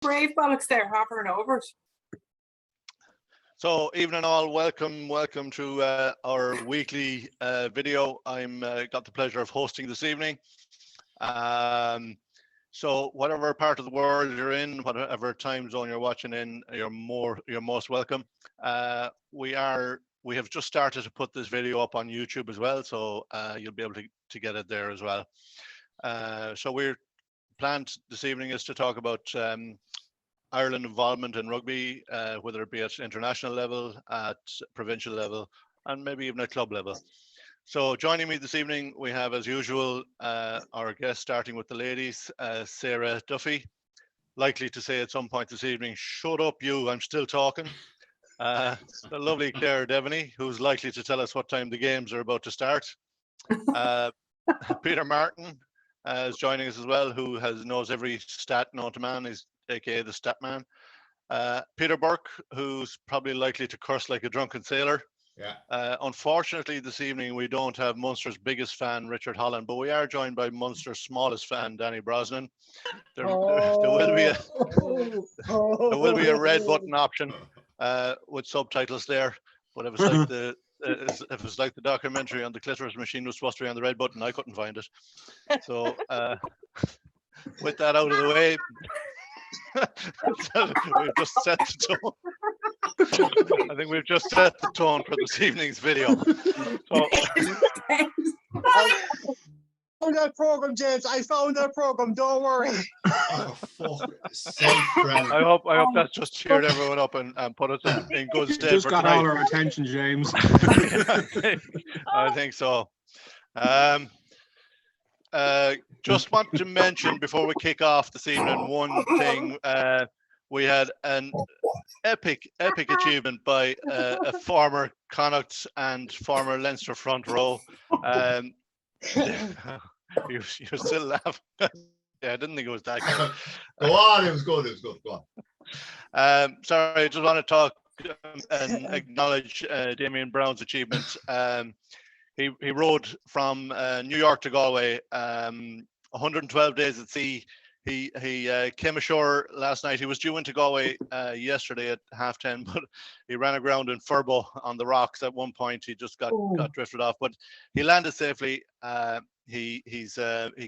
Brave bollocks there, hovering over it. So, evening all, welcome to our weekly video. I'm got the pleasure of hosting this evening. So whatever part of the world you're in, whatever time zone you're watching in, you're most welcome. We have just started to put this video up on YouTube as well, so you'll be able to get it there as well. So we're planned this evening is to talk about Ireland involvement in rugby, whether it be at international level, at provincial level, and maybe even at club level. So joining me this evening, we have, as usual, our guest, starting with the ladies, Sarah Duffy, likely to say at some point this evening, "Shut up, you, I'm still talking." The lovely Claire Devaney, who's likely to tell us what time the games are about to start. Peter Martin is joining us as well, who knows every stat known to man, is aka the stat man. Peter Burke, who's probably likely to curse like a drunken sailor. Yeah. Unfortunately, this evening we don't have Munster's biggest fan, Richard Holland, but we are joined by Munster's smallest fan, Danny Brosnan. There will be a red button option with subtitles there, but if it's like the documentary on the clitoris machine was supposed to be on the red button, I couldn't find it. So with that out of the way, we've just set the tone. I think we've just set the tone for this evening's video. So, I found that program, James. I found that program. Don't worry. Oh, fuck. Safe, Brennan. I hope that's just cheered everyone up and put us in good stead. Just for got tonight. all our attention, James. I think so. Just want to mention before we kick off this evening one thing. We had an epic achievement by a former Connacht and former Leinster front row. You're still laughing. Yeah, I didn't think it was that good. Go on, it was good. Go on. Sorry, I just want to talk and acknowledge Damien Brown's achievement. He rode from New York to Galway, 112 days at sea. He came ashore last night. He was due into Galway yesterday at 10:30, but he ran aground in Furbo on the rocks at one point. He just got drifted off, but he landed safely. He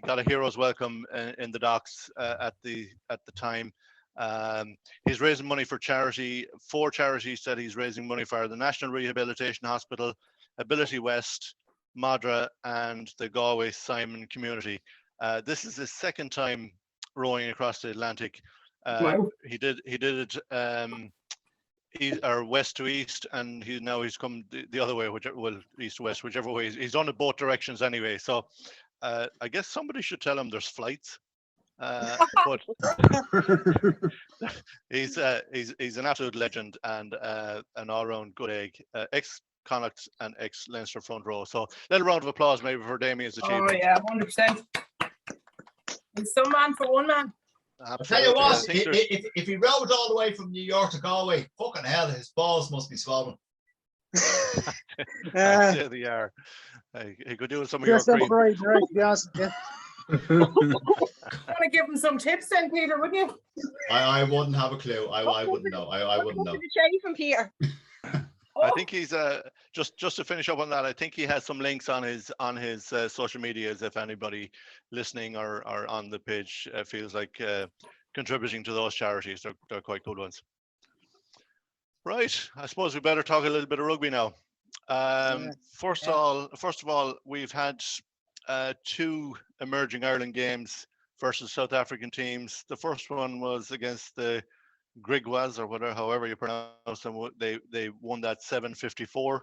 got a hero's welcome in the docks at the time. He's raising money for charity. 4 charities that he's raising money for: the National Rehabilitation Hospital, Ability West, Madra, and the Galway Simon community. This is his second time rowing across the Atlantic. Wow. He did it west to east, and he's come the other way, east to west, whichever way. He's done it both directions anyway. So I guess somebody should tell him there's flights. But he's an absolute legend and an all-round good egg. Ex-Connacht and ex-Leinster front row. So little round of applause maybe for Damien's achievement. Oh yeah, 100%. He's some man for one man. I'll tell you what, if he rode all the way from New York to Galway, fucking hell, his balls must be swollen. There they are. He could do some of your cream. Right, to be honest with you. Want to give him some tips then, Peter, wouldn't you? I wouldn't have a clue. I wouldn't know. I wouldn't know. From Peter. I think he's just to finish up on that. I think he has some links on his social medias. If anybody listening or on the page feels like contributing to those charities, they're quite good ones. Right. I suppose we better talk a little bit of rugby now. First of all, we've had 2 emerging Ireland games versus South African teams. The first one was against the Grigwas, or however you pronounce them. They won that 7-54,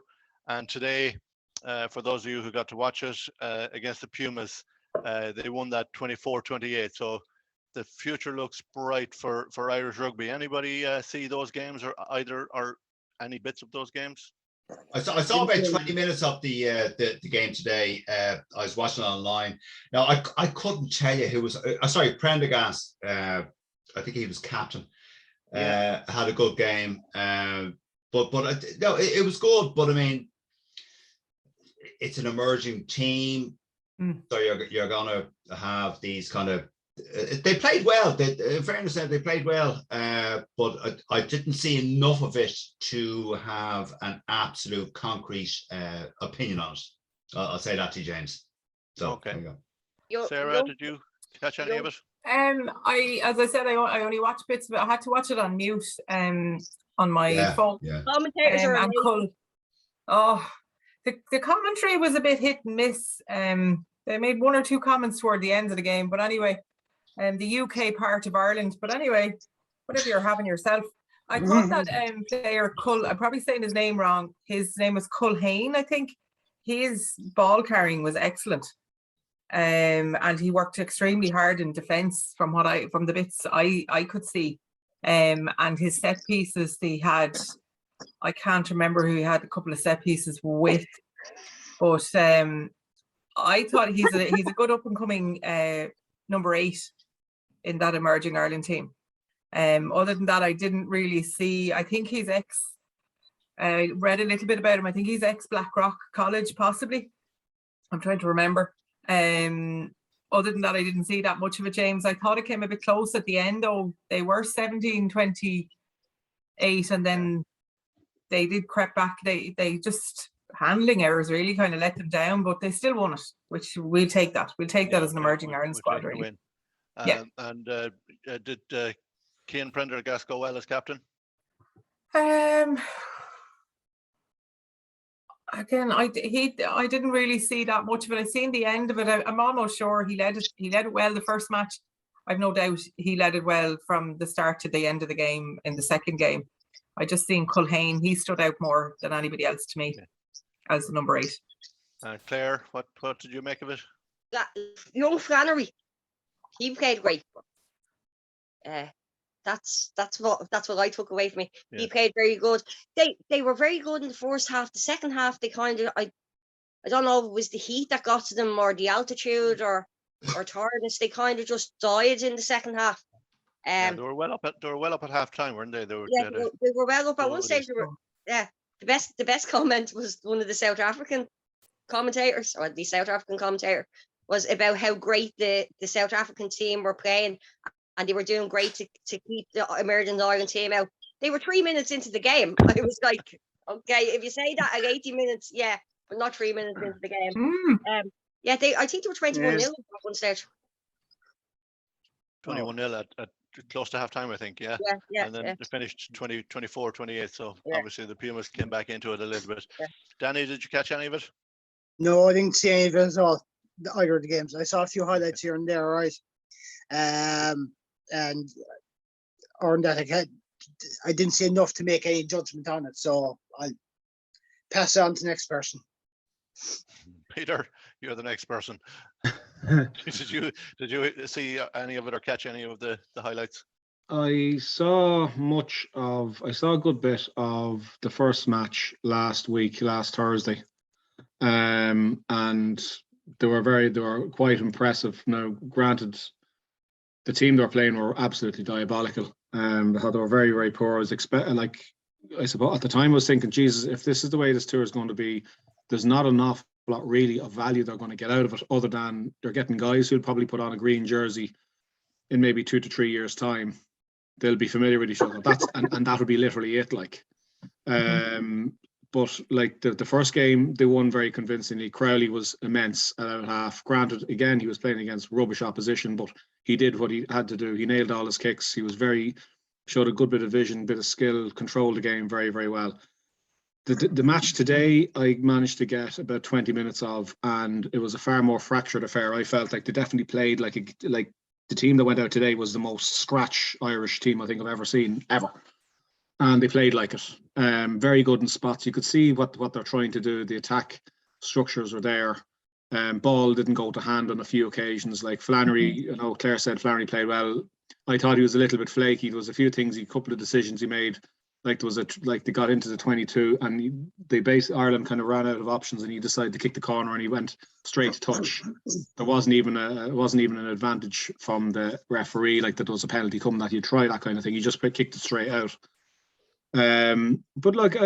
and today, for those of you who got to watch it, against the Pumas, they won that 24-28. So the future looks bright for Irish rugby. Anybody see those games, or any bits of those games? I saw about 20 minutes of the game today. I was watching it online. Now I couldn't tell you who was. Sorry, Prendergast. I think he was captain. Had a good game, but no, it was good. But I mean, it's an emerging team, so you're gonna have these kind of they played well. In fairness, they played well, but I didn't see enough of it to have an absolute concrete opinion on it. I'll say that to you, James. So, Okay. there you go. Sarah, did you catch any of it? As I said, I only watched bits of it. I had to watch it on mute, on my phone. Yeah. Commentators are And amazing. the commentary was a bit hit and miss. They made one or two comments toward the end of the game, but anyway, the UK part of Ireland. But anyway, whatever you're having yourself. I thought that player I'm probably saying his name wrong. His name was Culhane, I think. His ball carrying was excellent. And he worked extremely hard in defence from the bits I could see. And his set pieces, he had, I can't remember who he had a couple of set pieces with, but I thought he's a good up and coming number 8 in that emerging Ireland team. Other than that, I didn't really see. I think he's I read a little bit about him. I think he's ex-Blackrock College, possibly. I'm trying to remember. Other than that, I didn't see that much of it, James. I thought it came a bit close at the end. Oh, they were 17-28, and then they did creep back. They just handling errors really kind of let them down, but they still won it, which we'll take that. We'll take that as an emerging Ireland squad, really. And did Cian Prendergast go well as captain? Again, I didn't really see that much of it. I seen the end of it. I'm almost sure he led it well the first match. I've no doubt he led it well from the start to the end of the game in the second game. I just seen Culhane, he stood out more than anybody else to me as the number 8. Claire, what did you make of it? Young Flannery, he played great. That's what I took away from me. Yeah. He played very good. They were very good in the first half. The second half, they kind of I don't know if it was the heat that got to them or the altitude or tiredness. They kind of just died in the second half. They were well up at half time, weren't they? They were well up at one stage. The best comment was one of the South African commentators, or the South African commentator, was about how great the South African team were playing. And they were doing great to keep the emerging Ireland team out. They were 3 minutes into the game. I was like, okay, if you say that at 80 minutes, yeah, but not 3 minutes into the game. I think they were 21-0 at one stage. 21-0 at close to half time, I think, yeah. And then they finished 24-28. So obviously the Pumas came back into it a little bit. Yeah. Danny, did you catch any of it? No, I didn't see any of it at all. Either of the games. I saw a few highlights here and there, right? And on that, I didn't see enough to make any judgment on it, so I'll pass it on to the next person. Peter, you're the next person. Did you see any of it or catch any of the highlights? I saw a good bit of the first match last Thursday, and they were quite impressive. Now, granted, the team they were playing were absolutely diabolical. I thought they were very, very poor. I suppose at the time I was thinking, Jesus, if this is the way this tour is going to be, there's not enough lot really of value they're going to get out of it, other than they're getting guys who'll probably put on a green jersey in maybe 2 to 3 years' time. They'll be familiar with each other. And that would be literally it. But like the first game, they won very convincingly. Crowley was immense at out half. Granted, again, he was playing against rubbish opposition, but he did what he had to do. He nailed all his kicks. He was showed a good bit of vision, bit of skill, controlled the game very, very well. The match today, I managed to get about 20 minutes of, and it was a far more fractured affair. I felt like they definitely played like the team that went out today was the most scratch Irish team I think I've ever seen, ever. And they played like it. Very good in spots. You could see what they're trying to do. The attack structures were there. Ball didn't go to hand on a few occasions. Like Flannery, Claire said Flannery played well. I thought he was a little bit flaky. There was a few things, a couple of decisions he made. Like they got into the 22 and Ireland kind of ran out of options, and he decided to kick the corner and he went straight to touch. There wasn't even an advantage from the referee, like that there was a penalty coming that you try that kind of thing. He just kicked it straight out. But like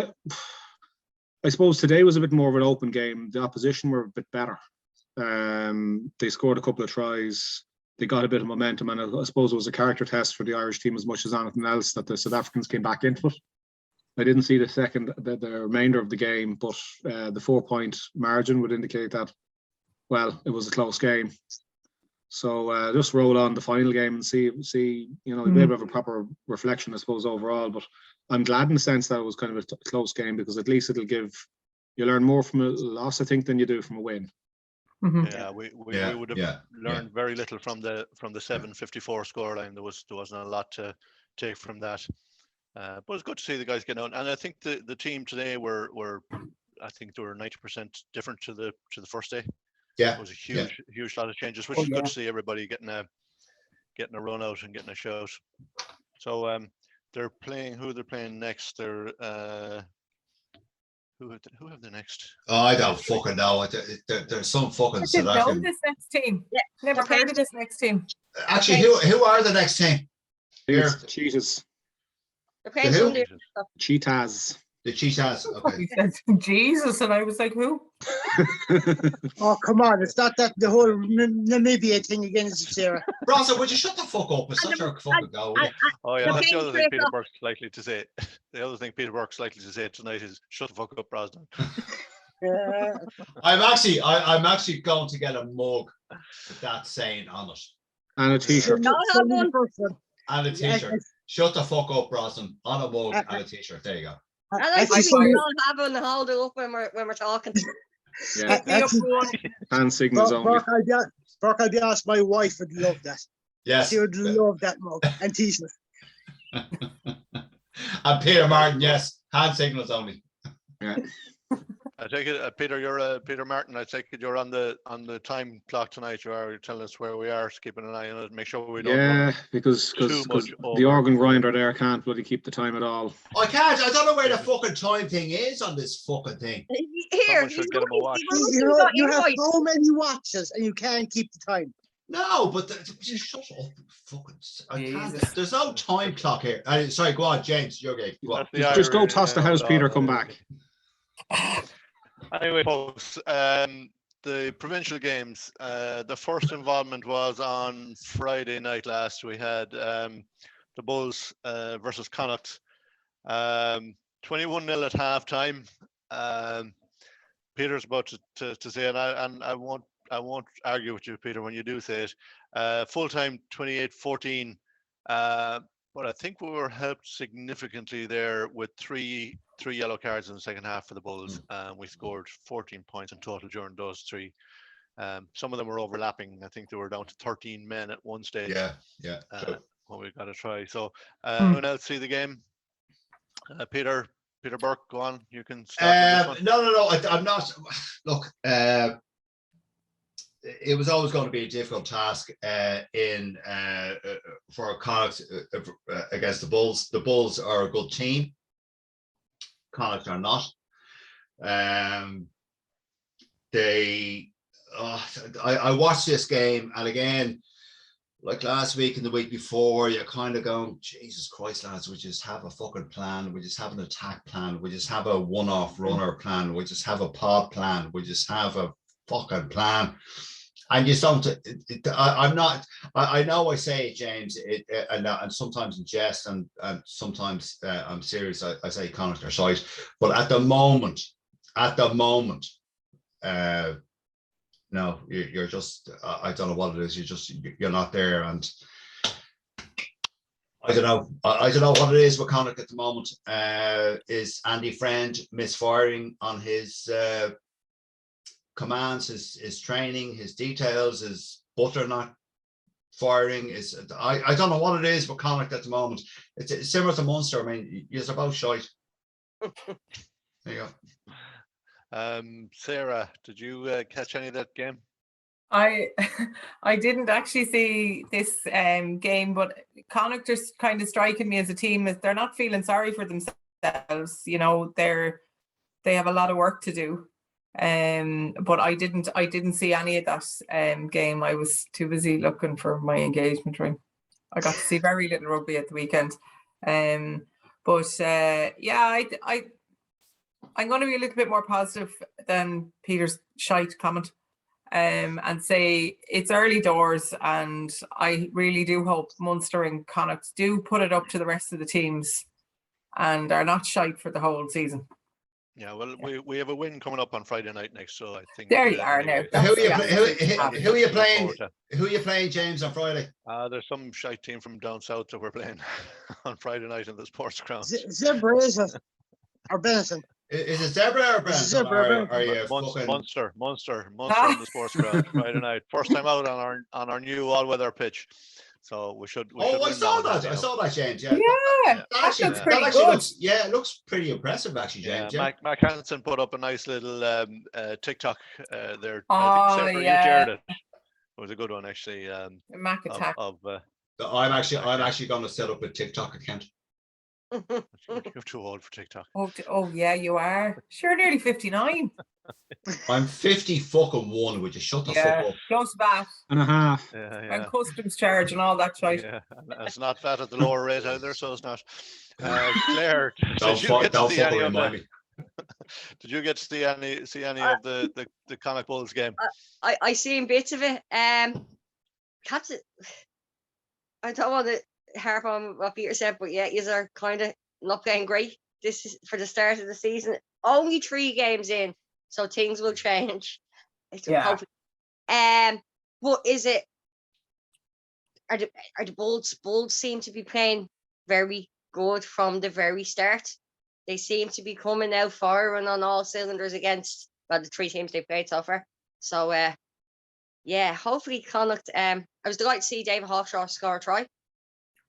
I suppose today was a bit more of an open game. The opposition were a bit better. They scored a couple of tries. they got a bit of momentum, and I suppose it was a character test for the Irish team as much as anything else that the South Africans came back into it. I didn't see the remainder of the game, but the 4-point margin would indicate that, well, it was a close game. So just roll on the final game and see a bit of a proper reflection, I suppose, overall. But I'm glad in the sense that it was kind of a close game, because at least you learn more from a loss, I think, than you do from a win. Yeah, we would have learned very little from the 7-54 scoreline. There wasn't a lot to take from that. But it's good to see the guys getting on. And I think the team today were I think they were 90% different to the first day. Yeah, it was a huge lot of changes, which is good to see everybody getting a run out and getting a shot. So they're playing next. They're who have the next? Oh, I don't fucking know. There's some fucking I South didn't know African. this next team. Yeah. Never heard of this next team. Actually, who are the next team? It's the Cheetahs. Okay, The who? Sunday. Cheetahs. The Cheetahs. Okay. He said Jesus, and I was like, who? Oh, come on. It's not that the whole Namibia thing again, is it, Sarah? Bronson, would you shut the fuck up? It's such a fucking go. Oh yeah, that's Okay, the other thing Chris, Peter Burke's likely to say. The other thing Peter Burke's likely to say tonight is shut the fuck up, Brosnan. I'm actually going to get a mug with that saying on it. And a t-shirt. And a t-shirt. Shut the fuck up, Brosnan. On a mug and a t-shirt. There you go. I like to see we all having the hold up when we're talking. Yeah. Hand signals only. Burke, I'd be asked, my wife would love that. Yes. She would love that mug and t-shirt. And Peter Martin, yes. Hand signals only. Yeah. I take it, Peter. You're Peter Martin. I take it you're on the time clock tonight. You're telling us where we are, keeping an eye on it, make sure we don't. Yeah, because the organ grinder there can't bloody keep the time at all. I can't. I don't know where the fucking time thing is on this fucking thing. Here, you have so many watches and you can't keep the time. No, but just shut up. Fucking, I can't. There's no time clock here. Sorry, go on, James. You're okay. Go on. Just go toss the house, Peter. Come back. Anyway, folks, the provincial games, the first involvement was on Friday night last. We had the Bulls versus Connacht, 21-0 at halftime. Peter's about to say, and I won't argue with you, Peter, when you do say it. Full time 28-14. But I think we were helped significantly there with three yellow cards in the second half for the Bulls. We scored 14 points in total during those three. Some of them were overlapping. I think they were down to 13 men at one stage. Yeah. When we got a try. So anyone else see the game? Peter Burke, go on. You can start with this one. No. I'm not. Look, it was always going to be a difficult task for Connacht against the Bulls. The Bulls are a good team. Connacht are not. I watched this game, and again, like last week and the week before, you're kind of going, Jesus Christ, lads, we just have a fucking plan. We just have an attack plan. We just have a one-off runner plan. We just have a pod plan. We just have a fucking plan. And you don't. I know I say it, James, and sometimes in jest, and sometimes I'm serious. I say Connacht are shite, but at the moment, no, you're just. I don't know what it is. You're not there, and I don't know. I don't know what it is with Connacht at the moment. Is Andy Friend misfiring on his commands, his training, his details, his butternut firing? I don't know what it is with Connacht at the moment. It's similar to Munster. I mean, you're about shite. There you go. Sarah, did you catch any of that game? I didn't actually see this game, but Connacht are kind of striking me as a team as they're not feeling sorry for themselves. You know, they have a lot of work to do. But I didn't see any of that game. I was too busy looking for my engagement ring. I got to see very little rugby at the weekend. I'm going to be a little bit more positive than Peter's shite comment. and say it's early doors, and I really do hope Munster and Connacht do put it up to the rest of the teams and are not shite for the whole season. Yeah, well, we have a win coming up on Friday night next, so I think There you are now. Who are you, That's who are you playing? Who are you playing, James, on Friday? There's some shite team from down south that we're playing on Friday night in the sports ground. Zebra is it? Or Benetton? Is it Zebra or Benetton? Zebra, Are you fucking... Munster in the sports ground Friday night. First time out on our new all-weather pitch. So we should. I saw that. I saw that, James. Yeah. Yeah, That looks pretty actually good. looks. Yeah, it looks pretty impressive, actually, James. Yeah, Mac Hansen put up a nice little TikTok there. Oh, I think Sarah, yeah. you shared it. It was a good one, actually. Mac attack. I'm actually going to set up a TikTok account. You're too old for TikTok. Oh yeah, you are. Sure, nearly 59. I'm 50 fucking one. Would you shut the fuck up? Plus VAT and a half. and customs charge and all that shit. Yeah, and it's not VAT at the lower rate either, so it's not. Claire, Don't fucking remind me. Did you get to see any of the Connacht Bulls game? I seen bits of it. Captain, I don't want to harp on what Peter said, but yeah, you are kind of not playing great. This is for the start of the season. Only 3 games in, so things will change. Yeah. But is it? Are the Bulls? Bulls seem to be playing very good from the very start. They seem to be coming out firing on all cylinders against the 3 teams they played so far. So yeah, hopefully Connacht. I was delighted to see David Hawkshaw score a try.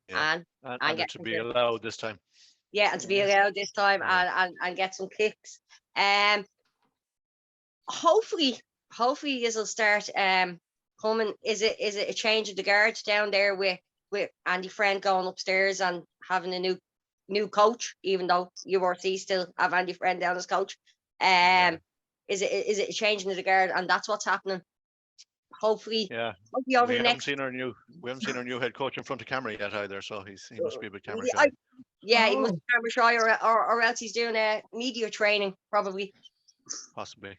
Yeah. And get to be allowed this time. Yeah, and to be allowed this time and get some kicks. Hopefully this will start coming. Is it a change of the guard down there with Andy Friend going upstairs and having a new coach, even though URC still have Andy Friend down as coach? Is it a change in the guard, and that's what's happening? Hopefully, over the next. We haven't seen our new head coach in front of camera yet either, so he must be a bit camera shy. He must be camera shy, or else he's doing a media training, probably. Possibly.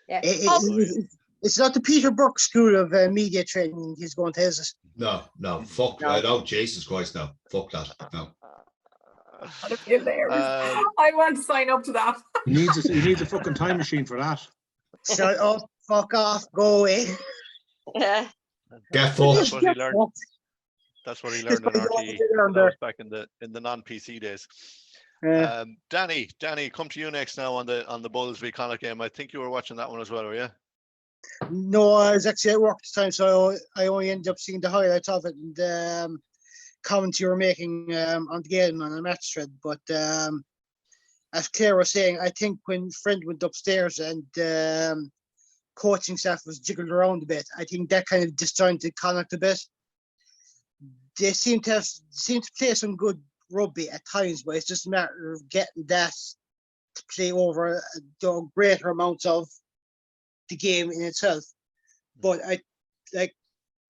Yeah. It's not the Peter Burke School of Media Training he's going to, is it? No, fuck. No. No, Jesus Christ, no. Fuck that. No. I want to sign up to that. He needs a fucking time machine for that. Shut up, fuck off, go away. Yeah. Get fucked. That's what he learned. That's what he learned in RTE. That was back in the non-PC days. Danny, come to you next now on the Bulls v Connacht game. I think you were watching that one as well, were you? No, I was actually at work this time, so I only ended up seeing the highlights of it and the comments you were making on the game on the match thread. But as Claire was saying, I think when Friend went upstairs and coaching staff was jiggled around a bit, I think that kind of disjointed Connacht a bit. They seem to play some good rugby at times, but it's just a matter of getting that to play over greater amounts of the game in itself. But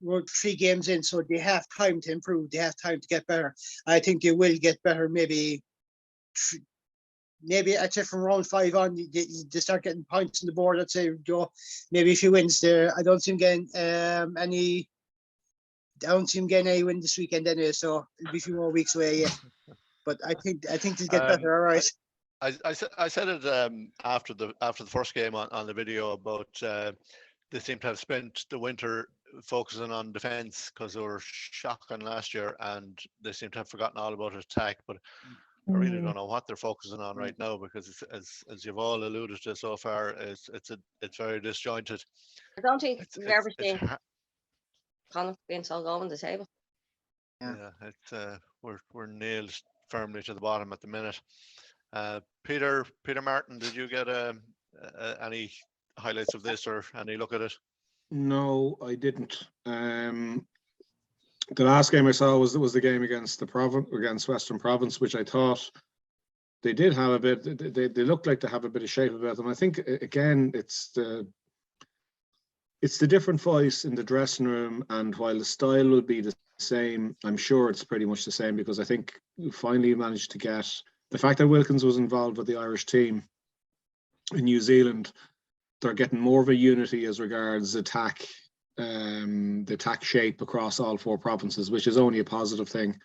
we're 3 games in, so they have time to improve. They have time to get better. I think they will get better. Maybe I'd say from round 5 on, they start getting points on the board. I'd say maybe a few wins there. I don't see them getting any win this weekend anyway, so it'll be a few more weeks away. Yeah, but I think they'll get better. All right. I said it after the first game on the video about they seem to have spent the winter focusing on defence because they were shocking last year, and they seem to have forgotten all about attack. But I really don't know what they're focusing on right now, because it's, as you've all alluded to so far, it's very disjointed. I don't think we've ever seen Connacht being so low on the table. Yeah, it's we're nailed firmly to the bottom at the minute. Peter Martin, did you get any highlights of this or any look at it? No, I didn't. The last game I saw was the game against against Western Province, which I thought they did have a bit. They looked like they have a bit of shape about them. I think again, it's the different voice in the dressing room, and while the style will be the same, I'm sure it's pretty much the same, because I think we finally managed to get the fact that Wilkins was involved with the Irish team in New Zealand they're getting more of a unity as regards attack, the attack shape across all 4 provinces, which is only a positive thing.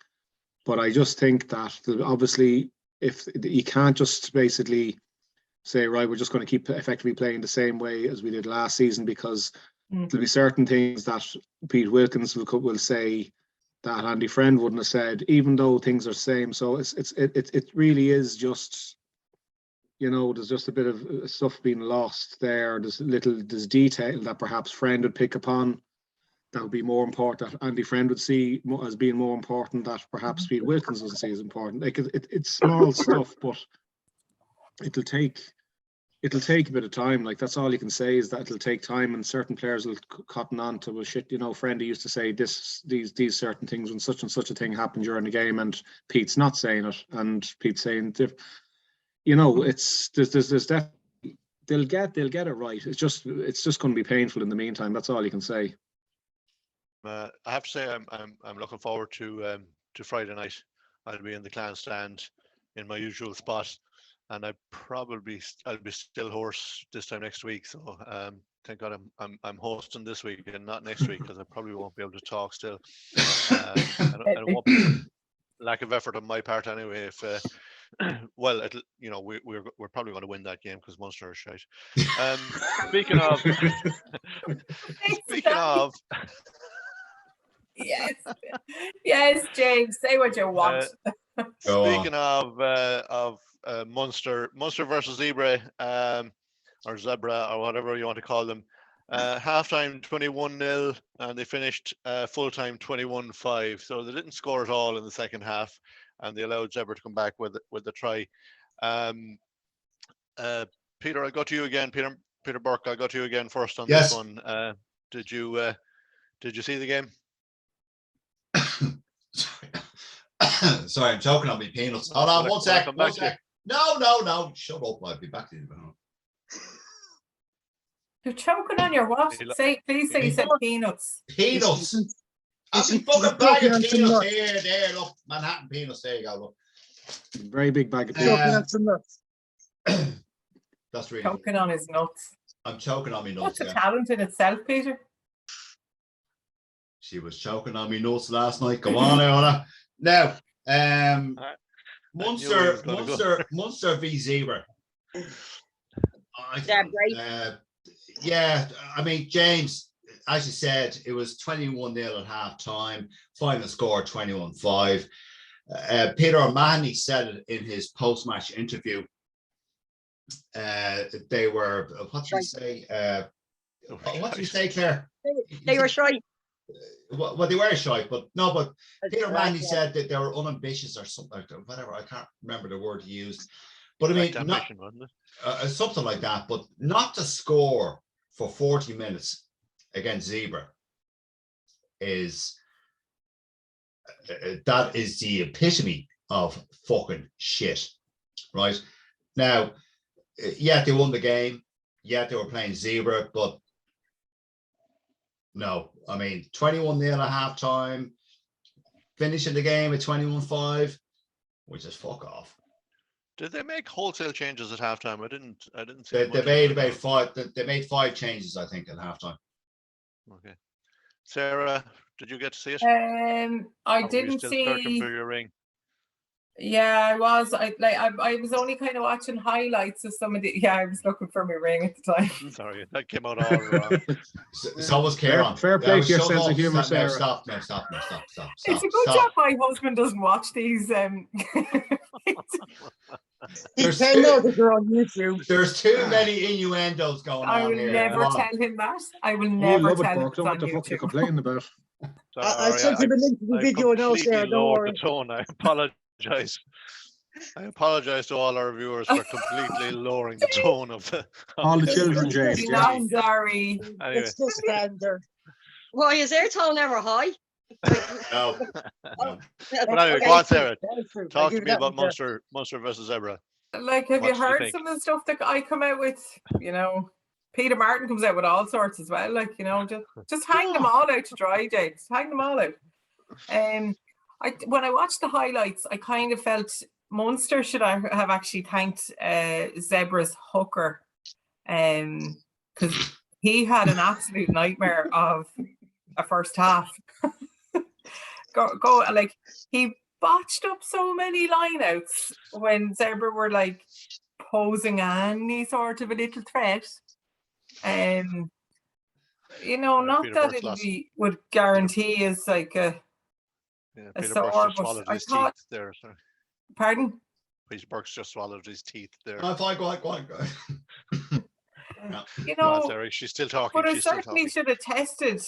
But I just think that obviously, if you can't just basically say, right, we're just going to keep effectively playing the same way as we did last season, because there'll be certain things that Pete Wilkins will say that Andy Friend wouldn't have said, even though things are the same. So it really is just, you know, there's just a bit of stuff being lost there. There's detail that perhaps Friend would pick upon that would be more important, that Andy Friend would see as being more important, that perhaps Pete Wilkins doesn't see as important. Like it's small stuff, but it'll take a bit of time. Like, that's all you can say, is that it'll take time, and certain players will cotton on to, well, shit, you know, Friendy used to say these certain things when such and such a thing happened during the game, and Pete's not saying it, and Pete's saying, you know, there's definitely, they'll get it right. It's just going to be painful in the meantime. That's all you can say. I have to say, I'm looking forward to Friday night. I'll be in the Clan stand in my usual spot, and I'll be still hoarse this time next week. So thank God I'm hosting this week and not next week, because I probably won't be able to talk still. And it won't be lack of effort on my part anyway. If well, it'll, you know, we're probably going to win that game because Munster are shite. Speaking of. Yes, James, say what you want. Speaking of Munster versus Zebra, or Zebra, or whatever you want to call them, halftime 21-0, and they finished full time 21-5. So they didn't score at all in the second half, and they allowed Zebra to come back with the try. Peter, I'll go to you again. Peter Burke, I'll go to you again first on this one. Did you see the game? Sorry, I'm choking on my peanuts. Hold on, one sec. No. Shut up. I'll be back to you. You're choking on your what? Please say you said peanuts. Peanuts. I'll be fucking bag of peanuts here. There, look. Manhattan peanuts. There you go. Look. Very big bag of peanuts. That's really choking on his nuts. I'm choking on my nuts. That's a talent in itself, Peter. She was choking on me nuts last night. Come on, Anna. Now, Munster v Zebra. Yeah, I mean, James, as you said, it was 21-0 at half time. Final score 21-5. Peter O'Mahony said it in his post-match interview. They were, what did he say? What did you say, Claire? They were shy. Well, they were shy, but Peter O'Mahony said that they were unambitious or something like that, whatever. I can't remember the word he used. But I mean, not, something like that, but not to score for 40 minutes against Zebra is that is the epitome of fucking shit, right? Now, yeah, they won the game. Yeah, they were playing Zebra, but no, I mean, 21-0 at halftime, finishing the game at 21-5, which is fuck off. Did they make wholesale changes at halftime? I didn't see. They made about 5. They made 5 changes, I think, at halftime. Okay, Sarah, did you get to see it? I didn't see. Searching for your ring. Yeah, I was. I was only kind of watching highlights of some of the. Yeah, I was looking for my ring at the time. Sorry, that came out all wrong. So was Kieran. Fair play to your sense of humour, Sarah. Stop. It's a good job my husband doesn't watch these. There's too many innuendos going on here. I will never tell him that. I will never tell him. What the fuck are you complaining about? I'll send you the link to the video now, Sarah. Don't worry. The tone. I apologize to all our viewers for completely lowering the tone of all the children, James. I'm sorry. Anyway. It's the standard. Why is their tone ever high? No. But anyway, go on, Sarah. Talk to me about Munster versus Zebra. Like, have you heard some of the stuff that I come out with? You know, Peter Martin comes out with all sorts as well. Like, you know, just hang them all out to dry, James. Hang them all out. When I watched the highlights, I kind of felt Munster should have actually thanked Zebra's hooker because he had an absolute nightmare of a first half. Go like he botched up so many lineouts when Zebra were like posing any sort of a little threat. You know, not Peter that Burke's it would guarantee is like a Peter sore, Burke's just but swallowed I his thought- teeth there. Sorry. Pardon? Peter Burke's just swallowed his teeth there. Oh, fine, go on. You Go on, know, Sarah. She's still talking. but I She's still certainly talking. should have tested.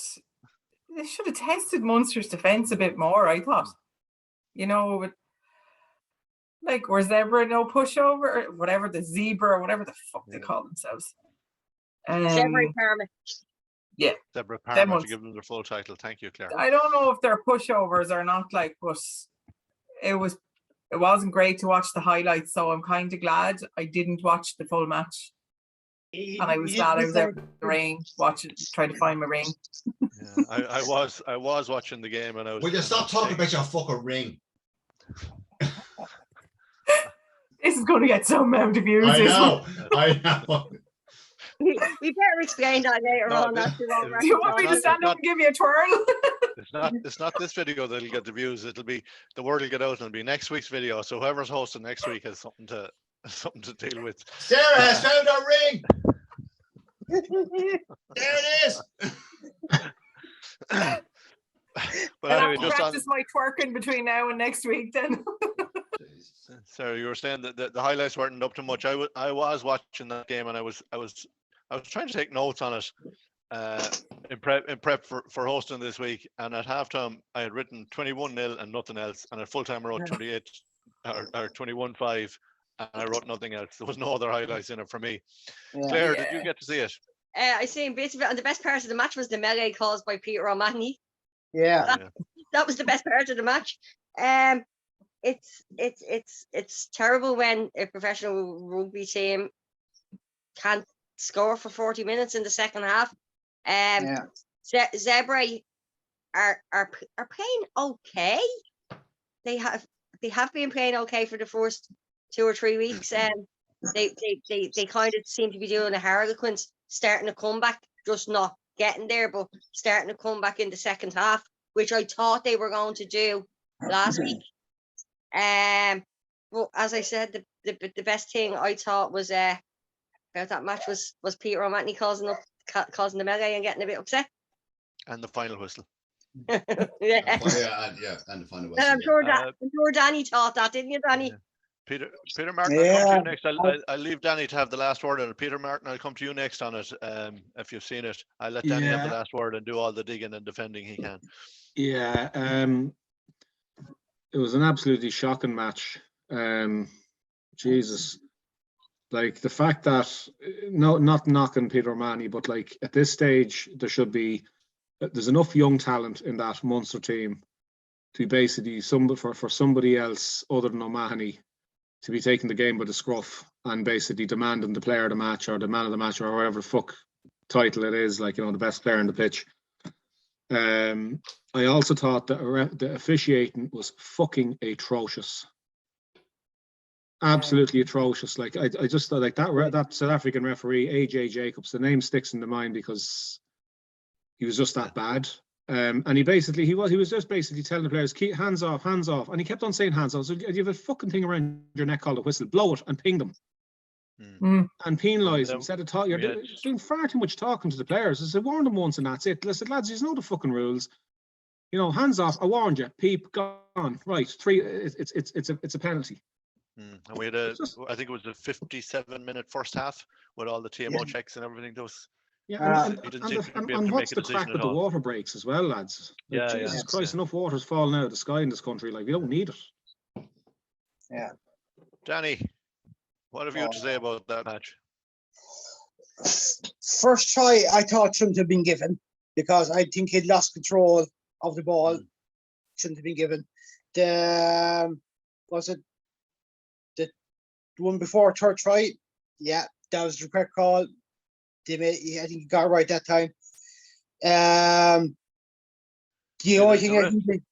They should have tested Munster's defence a bit more, I thought. You know, but like, were Zebra no pushover, or whatever, the Zebra, or whatever the fuck they call themselves. Zebra Parma. Deborah them Parma ones. to give them their full title. Thank you, Claire. I don't know if they're pushovers or not, like, but it wasn't great to watch the highlights, so I'm kind of glad I didn't watch the full match. And I was glad I was out in the rain trying to find my ring. Yeah, I was watching the game and I was. Will you stop talking about your fucking ring? This is going to get some amount of views. I isn't know. I know. We better explain that later No, on. this- After all, it? Do you want me to It's stand not- up and give you a twirl? It's not this video that'll get the views. It'll be the word will get out and it'll be next week's video. So whoever's hosting next week has something to deal with. Sarah has found her ring. There it is. But I'll anyway, have to just on, practice my twerking between now and next week then. Sarah, you were saying that the highlights weren't up to much. I was watching that game and I was trying to take notes on it in prep for hosting this week. And at halftime, I had written 21-0 and nothing else. And at full time, I wrote 28 or 21-5, and I wrote nothing else. There was no other highlights in it for me. Claire, did you get to see it? I seen bits of it, and the best part of the match was the melee caused by Peter O'Mahony. Yeah. That was the best part of the match. It's terrible when a professional rugby team can't score for 40 minutes in the second half. Zebra are playing okay. They have been playing okay for the first 2 or 3 weeks. They kind of seem to be doing a Harlequins, starting to come back, just not getting there, but starting to come back in the second half, which I thought they were going to do last week. But as I said, the best thing I thought was about that match was Peter O'Mahony causing the melee and getting a bit upset. And the final whistle. Yeah. And the final And I'm sure Danny thought that, didn't you, Danny? Peter Martin, I'll come to you next. I'll leave Danny to have the last word on it. Peter Martin, I'll come to you next on it. If you've seen it, I'll let Danny have the last word and do all the digging and defending he can. Yeah, it was an absolutely shocking match. Jesus, like the fact that not knocking Peter O'Mahony, but like at this stage there's enough young talent in that Munster team to basically for somebody else other than O'Mahony to be taking the game by the scruff and basically demanding the player of the match or the man of the match or whatever the fuck title it is, like, you know, the best player on the pitch. I also thought that the officiating was fucking atrocious. Absolutely atrocious. Like I just thought, like that South African referee AJ Jacobs, the name sticks in the mind because he was just that bad. And he was just basically telling the players, keep hands off, and he kept on saying hands off. So you have a fucking thing around your neck called a whistle, blow it and ping them. And penalise them. Instead of you're doing far too much talking to the players. I said, warn them once and that's it. I said, lads, you know the fucking rules. You know, hands off. I warned you. Peep, gone. Right, 3. It's a penalty. And we had I think it was a 57-minute first half with all the TMO checks and everything. Those. Yeah, and what's the crack with the water breaks as well, lads? Like, Jesus Christ, enough water's falling out of the sky in this country. Like, we don't need it. Yeah. Danny, what have you to say about that match? First try, I thought shouldn't have been given because I think he'd lost control of the ball. Shouldn't have been given. Was it the one before third try? Yeah, that was the correct call. I think he got it right that time. The only thing I think.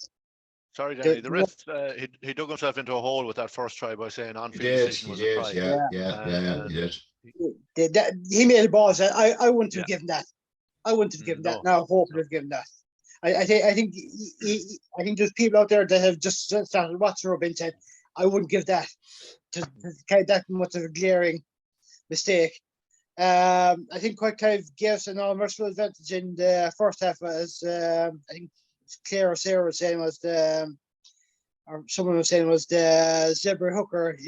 Sorry, Danny. The ref he dug himself into a hole with that first try by saying on-field decision was a try. Yeah, he did. he made the balls. I wouldn't have given that. I wouldn't have given No. that. Now I hope I'd have given that. I think there's people out there that have just started watching rugby and said, I wouldn't give that. Just kind of that much of a glaring mistake. I think what kind of gave us an unmerciful advantage in the first half was I think Claire or Sarah was saying was or someone was saying was the Zebra hooker.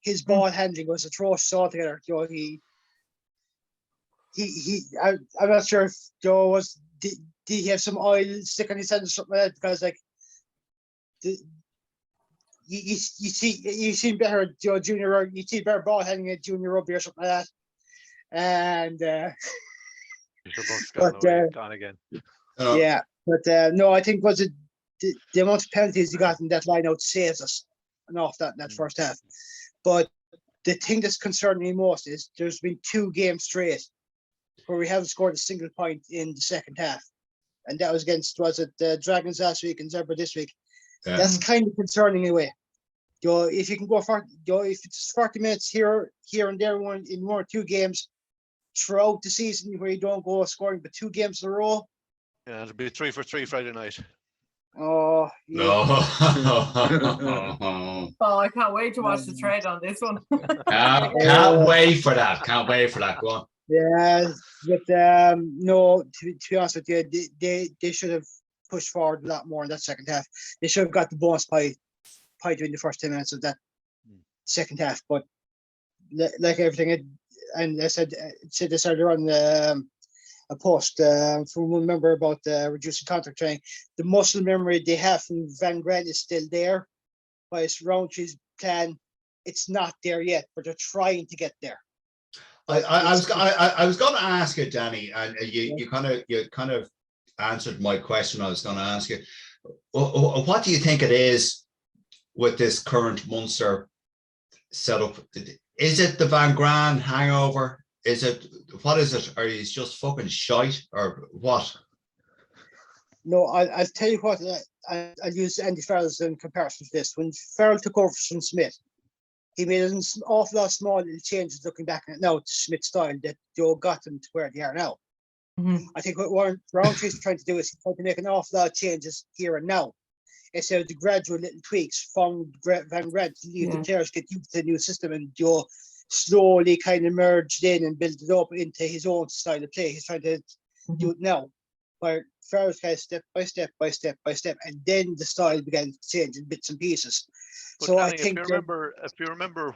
His ball handling was atrocious altogether. You know, I'm not sure if Joe did he have some oil stick on his hand or something like that, because like you see better junior, you see better ball handling at junior rugby or something like that. And gone again. yeah, but no, I think was it the amount of penalties he got in that line out saves us an off that in that first half. But the thing that's concerning me most is there's been 2 games straight where we haven't scored a single point in the second half, and that was against the Dragons last week and Zebra this week. Yeah. That's kind of concerning in a way. If you can go for if it's 40 minutes here and there in 1 or 2 games throughout the season where you don't go scoring but 2 games in a row. Yeah, it'll be 3 for 3 Friday night. Oh yeah. No. Oh, I can't wait to watch the trade on this one. Can't wait for that. Can't wait for that. Go on. Yeah, but no, to be honest with you, they should have pushed forward a lot more in that second half. They should have got the bonus pie during the first 10 minutes of that second half. But like everything, and I said this earlier on a post from one member about reducing contact training. The muscle memory they have from Van Grant is still there, but it's Rountree's plan. It's not there yet, but they're trying to get there. I was going to ask you, Danny, and you kind of answered my question. I was going to ask you, what do you think it is with this current Munster setup? Is it the Van Graan hangover? What is it? Are you just fucking shite or what? No, I'll tell you what. I'll use Andy Farrell's in comparison to this. When Farrell took over from Smith, he made an awful lot of small little changes looking back at it now to Smith's style that Joe got them to where they are now. I think what Rountree's trying to do is he's trying to make an awful lot of changes here and now. Instead of the gradual little tweaks from Van Grant to leave the players get used to the new system and Joe slowly kind of merged in and built it up into his own style of play. He's trying to do it now. Where Farrell's kind of step by step by step by step, and then the style began to change in bits and pieces. But So Danny, I think if you remember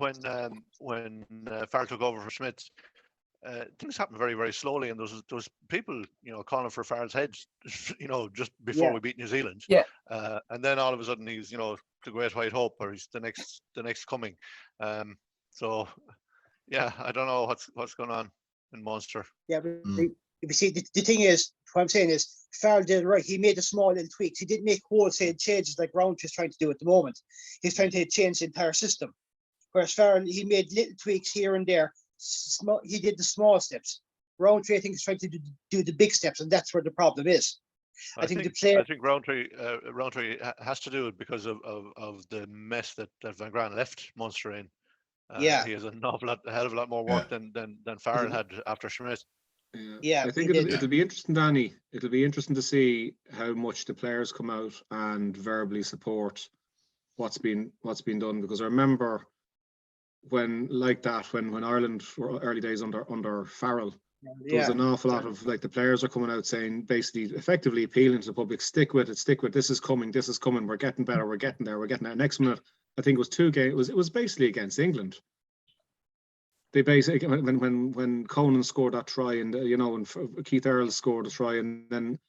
when Farrell took over for Smith, things happened very, very slowly, and there was people, calling for Farrell's head, just before we beat New Zealand. Yeah. And then all of a sudden he's, the great white hope, or he's the next coming. So yeah, I don't know what's going on in Munster. Yeah, but you see, the thing is, what I'm saying is, Farrell did it right. He made the small little tweaks. He didn't make wholesale changes like Roundtree is trying to do at the moment. He's trying to change the entire system. Whereas Farrell, he made little tweaks here and there. He did the small steps. Roundtree, I think, is trying to do the big steps, and that's where the problem is. I think Roundtree has to do it because of the mess that Van Graan left Munster in. He has a hell of a lot more work than Farrell had after Schmidt. Yeah, I think it'll be interesting, Danny. It'll be interesting to see how much the players come out and verbally support what's been done. Because I remember when Ireland were early days under Farrell, there was an awful lot of the players are coming out saying, basically effectively appealing to the public, stick with it, this is coming, we're getting better, we're getting there. Next minute, I think it was 2 games, it was basically against England. They basically, when Conan scored that try, and when Keith Earls scored a try, and then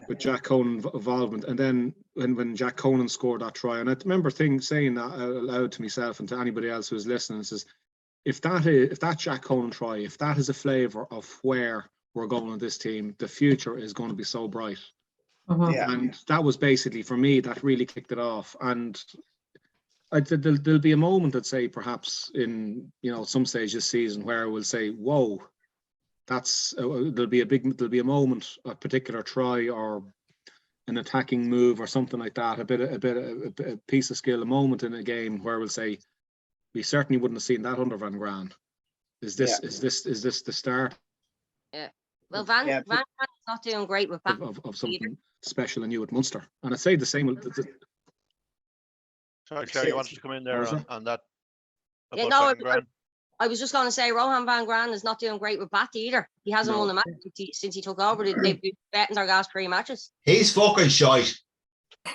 with Jack Conan's involvement, and then when Jack Conan scored that try, and I remember saying that out loud to myself and to anybody else who was listening, says, if that Jack Conan try, if that is a flavour of where we're going with this team, the future is going to be so bright. And that was basically, for me, that really kicked it off. And there'll be a moment, I'd say, perhaps in some stage this season, where we'll say, "Whoa, there'll be a moment, a particular try or an attacking move or something like that, a piece of skill, a moment in a game where we'll say, we certainly wouldn't have seen that under Van Graan." Is this the start Well, Van Yeah. Van's not doing great with that. of something special and new at Munster? And I'd say the same. Sorry, Claire, you wanted to come in there What was on that? Yeah, about no, second grand? I was just going to say Rohan Van Gran is not doing great with bat either. He hasn't No. won a match since he took over. They've been betting their last 3 matches. He's fucking shite.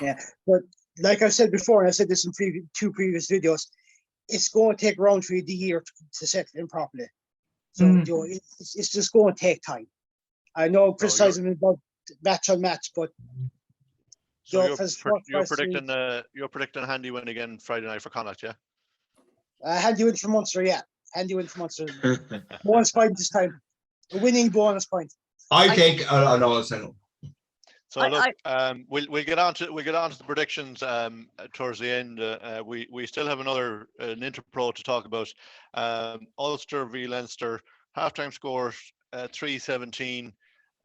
Yeah, but like I said before, and I said this in two previous videos, it's going to take Roundtree the year to set it in properly. So Mm. you know, it's just going to take time. I know criticizing him about match on match, but So Joe you're, has pre- you're first week. predicting you're predicting a handy win again Friday night for Connacht, yeah? Hand you in for Munster, yeah. Hand you in for Munster. Bonus point this time. A winning bonus point. I think. I know. I said. So look, we'll get on to the predictions towards the end. We still have an Interpro to talk about. Ulster v Leinster, halftime scores 3-17.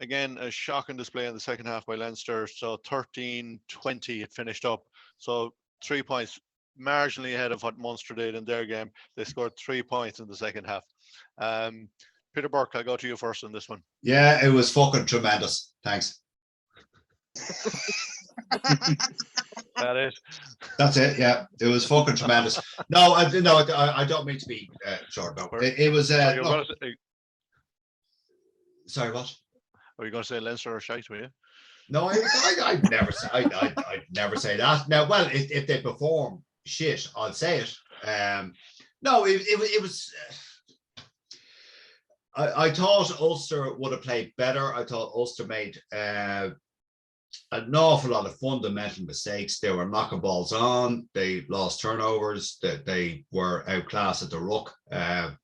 Again, a shocking display in the second half by Leinster. So 13-20 it finished up. So 3 points, marginally ahead of what Munster did in their game. They scored 3 points in the second half. Peter Burke, I'll go to you first on this one. Yeah, it was fucking tremendous. Thanks. That is. That's it. Yeah, it was fucking tremendous. No, I don't mean to be short. No, it was. So you're No, gonna say, sorry, what? are you going to say Leinster or shite, were you? No, I'd never say. I'd never say that. Now, well, if they perform shit, I'll say it. No, it was. I thought Ulster would have played better. I thought Ulster made an awful lot of fundamental mistakes. They were knocking balls on. They lost turnovers. That they were outclassed at the ruck. But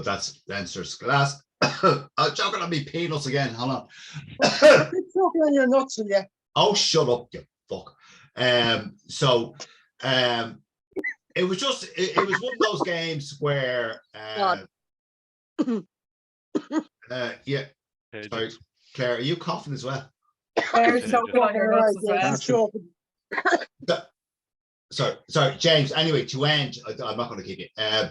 that's Leinster's class. I'm choking on me peanuts again. Hold on. Quit choking on your nuts, will you? Oh, shut up, you fuck. So it was just it was one of those games where yeah. Sorry, Claire, are you coughing as well? Claire's choking on your nuts as well. He's choking. Sorry, James. Anyway, to end, I'm not going to keep you. I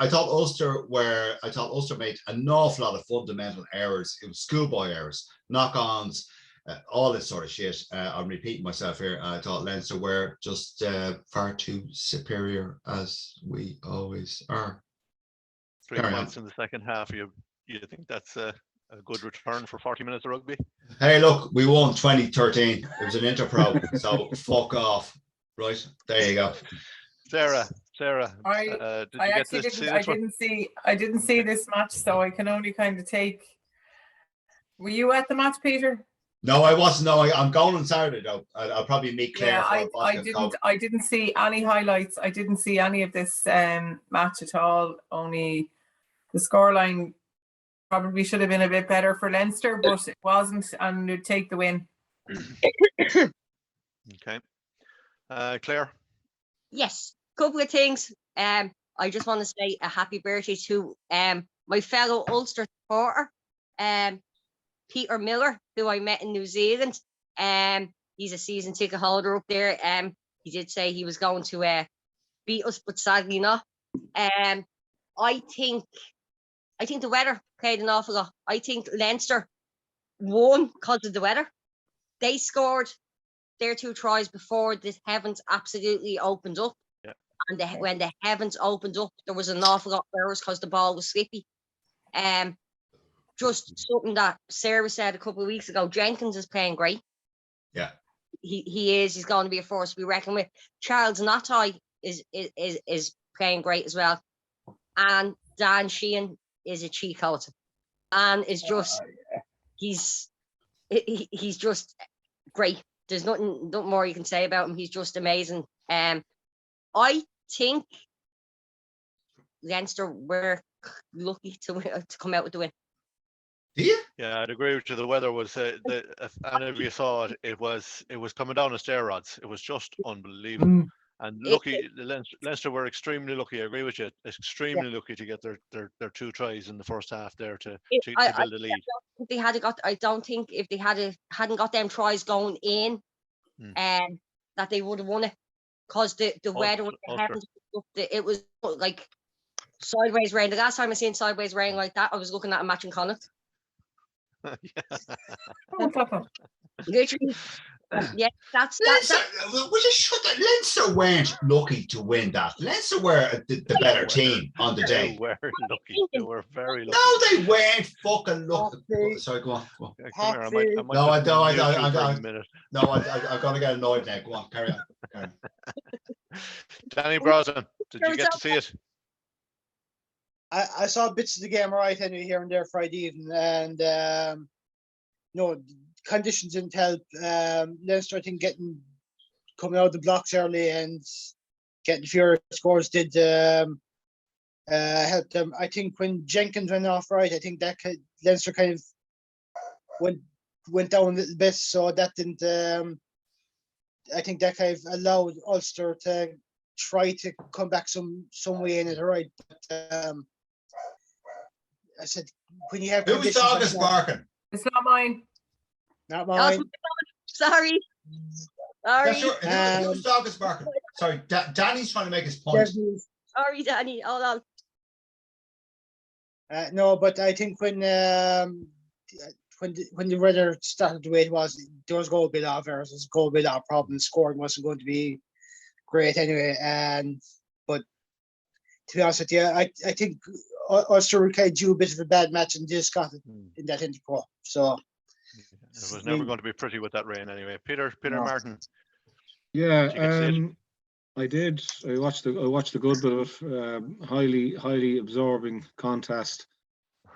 thought Ulster made an awful lot of fundamental errors. It was schoolboy errors, knock-ons, all this sort of shit. I'm repeating myself here. I thought Leinster were just far too superior, as we always are. 3 points in the second half. You think that's a good return for 40 minutes of rugby? Hey, look, we won 2013. It was an Interpro, so fuck off. Right, there you go. Sarah, I did you get actually this? I didn't see this match, so I can only kind of take. Were you at the match, Peter? No, I wasn't. No, I'm going on Saturday though. I'll probably meet Claire. Yeah, for I didn't see any highlights. I didn't see any of this match at all. Only the scoreline probably should have been a bit better for Leinster, but it wasn't, and would take the win. Okay. Claire? Yes, couple of things. I just want to say a happy birthday to my fellow Ulster supporter, Peter Miller, who I met in New Zealand. He's a season ticket holder up there. He did say he was going to beat us, but sadly not. I think the weather played an awful lot. I think Leinster won because of the weather. They scored their 2 tries before the heavens absolutely opened up. Yeah. And when the heavens opened up, there was an awful lot of errors because the ball was slippy. Just something that Sarah said a couple of weeks ago. Jenkins is playing great. Yeah. He is. He's going to be a force to be reckoned with. Charles Natai is playing great as well. And Dan Sheehan is a cheat code. And is just he's just great. There's nothing more you can say about him. He's just amazing. I think Leinster were lucky to come out with the win. Do you? Yeah, I'd agree with you. The weather was, if any of you saw it, it was coming down on steroids. It was just unbelievable. And lucky, Leinster were extremely lucky. I agree with you. Extremely lucky to get their 2 tries in the first half there to build a lead. I don't think if they hadn't got them tries going in, that they would have won it, because the weather was it was like sideways rain. The last time I seen sideways rain like that, I was looking at a match in Connacht. Oh, what's that? Literally. Yeah, that's Leinster, we just shut that. Leinster weren't lucky to win that. Leinster were the better team on the They day. were lucky. They were very lucky. No, they weren't fucking lucky. Happy. Sorry, go on. Go on. Yeah, come here. I might No, I just don't. mute you for a I'm minute. going to get annoyed now. Go on, carry on. Carry on. Danny Brosnan, did you get to see it? I saw bits of the game right anyway here and there Friday evening, and conditions didn't help. Leinster, I think, coming out of the blocks early and getting fewer scores did help them. I think when Jenkins went off right, I think that Leinster kind of went down a little bit, so that didn't. I think that kind of allowed Ulster to try to come back some way in it, all right. But I said, when you have Who's conditions dog like is that- barking? It's not mine. Not That was mine. Sorry. That's your, Um, whose dog is barking? Sorry, Danny's trying to make his point. Definitely. Sorry, Danny. Hold on. No, but I think when the weather started the way it was, there was going to be a lot of errors. There was going to be a lot of problems. Scoring wasn't going to be great anyway. But to be honest with you, I think Ulster were kind of due a bit of a bad match and just got it in that Interpro. So It was never going to be pretty with that rain anyway. Peter No. Martin. Yeah, Did you get to see it? I did. I watched a good bit of highly absorbing contest.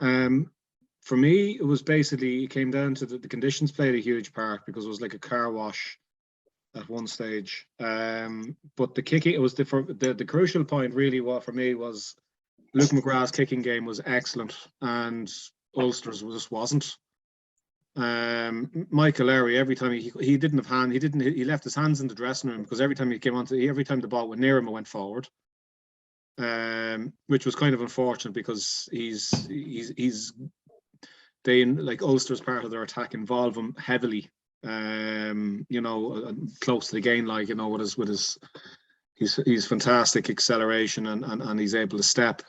For me, it was basically, it came down to the conditions played a huge part, because it was like a car wash at one stage. But the kicking, it was the crucial point really. What for me was Luke McGrath's kicking game was excellent, and Ulster's just wasn't. Michael Larry, every time he didn't have hand, he left his hands in the dressing room, because every time he came onto, every time the ball went near him, it went forward. Which was kind of unfortunate, because they, like, Ulster's part of their attack involve him heavily. Close to the gain, like, with his fantastic acceleration, and he's able to step.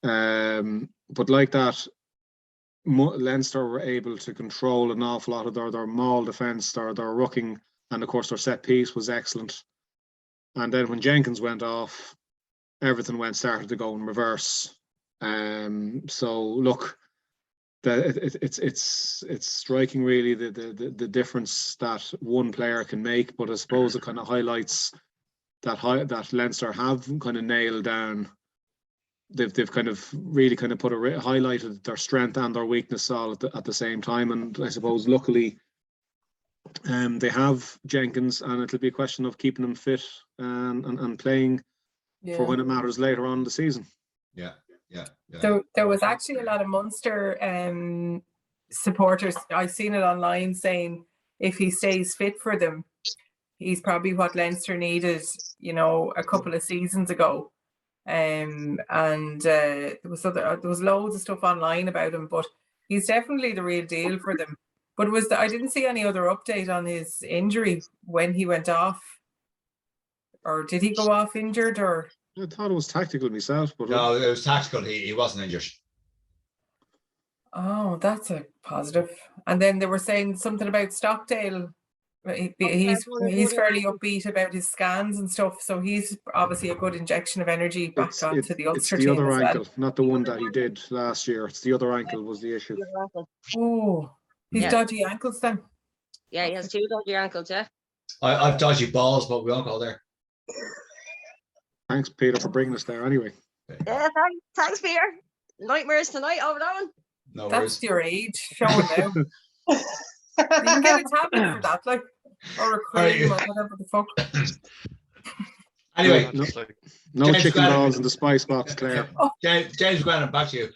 But like that, Leinster were able to control an awful lot of their maul defence, their rucking, and of course their set piece was excellent. And then when Jenkins went off, everything started to go in reverse. So look, it's striking really the difference that one player can make. But I suppose it kind of highlights that Leinster have kind of nailed down. They've kind of really kind of highlighted their strength and their weakness all at the same time. And I suppose luckily they have Jenkins, and it'll be a question of keeping him fit and playing for when it matters later on in the season. Yeah. So there was actually a lot of Munster supporters. I've seen it online saying if he stays fit for them, he's probably what Leinster needed, a couple of seasons ago. And there was loads of stuff online about him, but he's definitely the real deal for them. But I didn't see any other update on his injury when he went off, or did he go off injured, or? I thought it was tactical myself, but No, it was tactical. He wasn't injured. Oh, that's a positive. And then they were saying something about Stockdale. He's fairly upbeat about his scans and stuff, so he's obviously a good injection of energy back onto the Ulster it's the team other as ankle, well. not the one that he did last year. It's the other ankle was the issue. Oh, he's dodgy ankles then. Yeah, he has 2 dodgy ankles, yeah. I've dodgy balls, but we won't go there. Thanks, Peter, for bringing us there anyway. Yeah, thanks, Peter. Nightmares tonight over that one. No That's worries. your age showing now. You can get a tablet for that, like, or a cream or whatever the fuck. Anyway, No James chicken Glennon. balls in the spice box, Claire. James Glennon, back to you.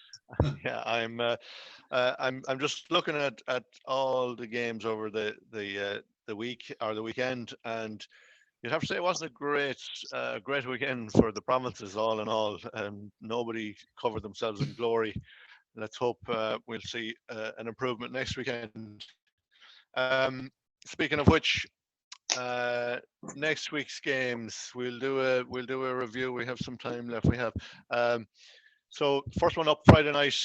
Yeah, I'm just looking at all the games over the week or the weekend, and you'd have to say it wasn't a great weekend for the provinces all in all. Nobody covered themselves in glory. Let's hope we'll see an improvement next weekend. Speaking of which, next week's games we'll do a review. We have some time left. We have So first one up Friday night,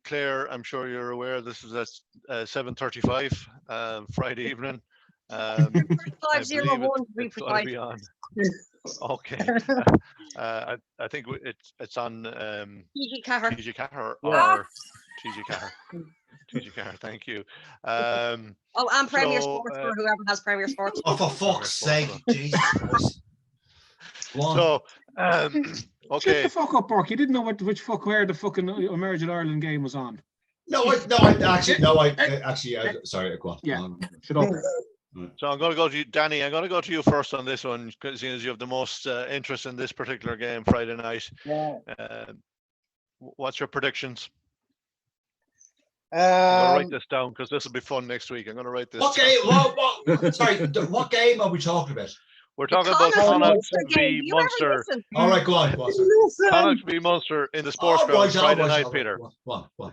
Claire, I'm sure you're aware this is at 7:35 Friday evening. I 501 believe it's going to be on. Okay. I think it's on PG Cahir. TG Cahir Yeah. or TG Cahir. TG Cahir, thank you. Oh, and Premier so, Sports for whoever has Premier Sports. Oh, for fuck's sake, Jesus Christ. Go on. So, Shut okay. the fuck up, Bork. You didn't know where the fucking Emerging Ireland game was on. Sorry, go on. Yeah. Shut up. So I'm going to go to you, Danny. I'm going to go to you first on this one, because you have the most interest in this particular game Friday night. Yeah. What's your predictions? I'm going to write Um, this down because this will be fun next week. I'm going to write this. What down. game? Sorry, what game are we talking about? We're talking about Connacht Connacht v Munster. All right, go on. Sir. Connacht v Munster in the sports ground Friday night, Peter. Go on.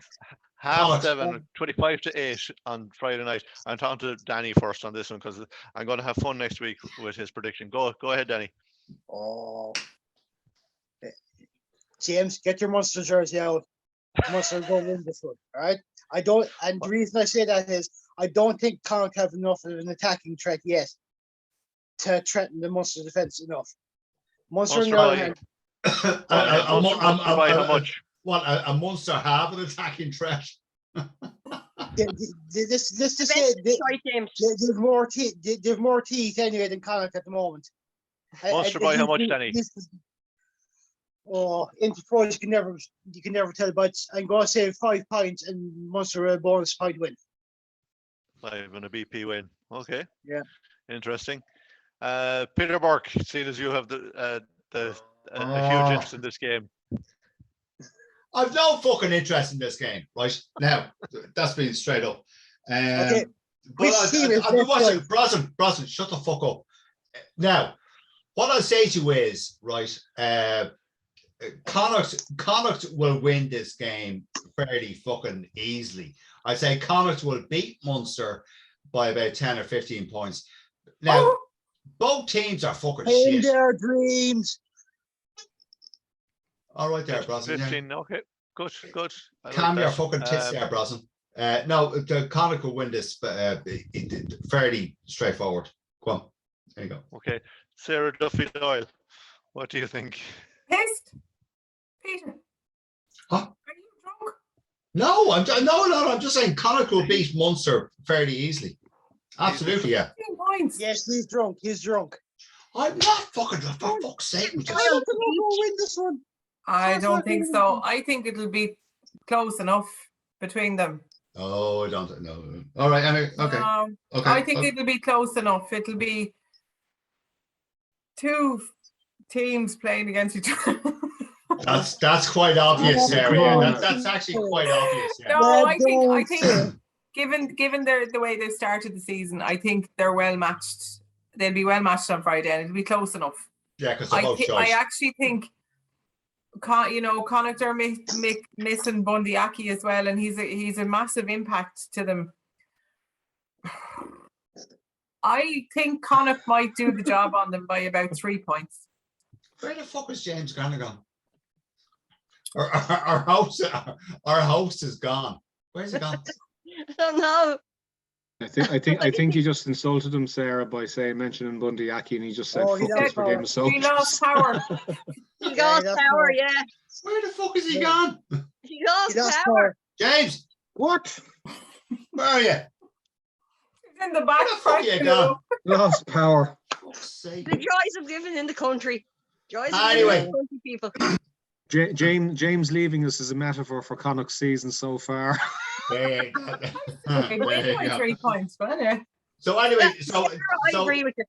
7:30, 25-8 on Friday night. I'm talking to Danny first on this one because I'm going to have fun next week with his prediction. Go ahead, Danny. Oh, James, get your Munster jersey out. Munster go win this one. All right. I don't, and the reason I say that is I don't think Connacht have enough of an attacking threat yet to threaten the Munster defence enough. Munster on the other hand, Munster by how much? What a Munster have an attacking threat. this to say they've more teeth anyway than Connacht at the moment. Munster by how much, Danny? Into pro you can never tell, but I'm going to say 5 points and Munster a bonus point win. 5 and a BP win. Okay. Yeah. Interesting. Peter Burke, seeing as you have a huge interest in this game. I've no fucking interest in this game, right? Now, that's being straight up. Okay. But I've been watching Brosnan, shut the fuck up. Now, what I'll say to you is, right, Connacht will win this game fairly fucking easily. I say Connacht will beat Munster by about 10 or 15 points. Now, both teams are fucking In shit. their dreams. All right there, Brosnan. 15, okay. Good. I like Calm your that. fucking tits there, Brosnan. No, the Connacht will win this fairly straightforward. Go on. There you go. Okay. Sarah Duffy Doyle, what do you think? Pissed? Peter? Huh? Are you drunk? No, I'm just saying Connacht will beat Munster fairly easily. Absolutely, yeah. 15 points. Yes, he's drunk. I'm not fucking, for fuck's sake. I don't think we'll win this one. I don't think so. I think it'll be close enough between them. Oh, I don't know. All right, anyway, okay. Okay. I think it'll be close enough. It'll be 2 teams playing against each other. That's quite obvious, Sarah. Yeah, that's actually quite obvious. Yeah. No, I think given the way they started the season, I think they're well matched. They'll be well matched on Friday, and it'll be close enough. Yeah, because they're both I actually think, Connacht are missing Bundy Aki as well, and he's a massive impact to them. I think Connacht might do the job on them by about 3 points. Where the fuck is James Granagh gone? Our host is gone. Where's he gone? I don't know. I think he just insulted him, Sarah, by mentioning Bundy Aki, and he just said, Oh, "Fuck this, we're getting so." He lost power. He lost power, yeah. Where the fuck is he gone? He lost power. James, What? where are you? He's in the back. Where the fuck are you gone? Lost power. Fuck's sake. The joys of living in the country. Joys of Anyway. living in the country, people. James leaving us is a metaphor for Connacht's season so far. There you go. They win by 3 points, but anyway. So anyway, I agree with you.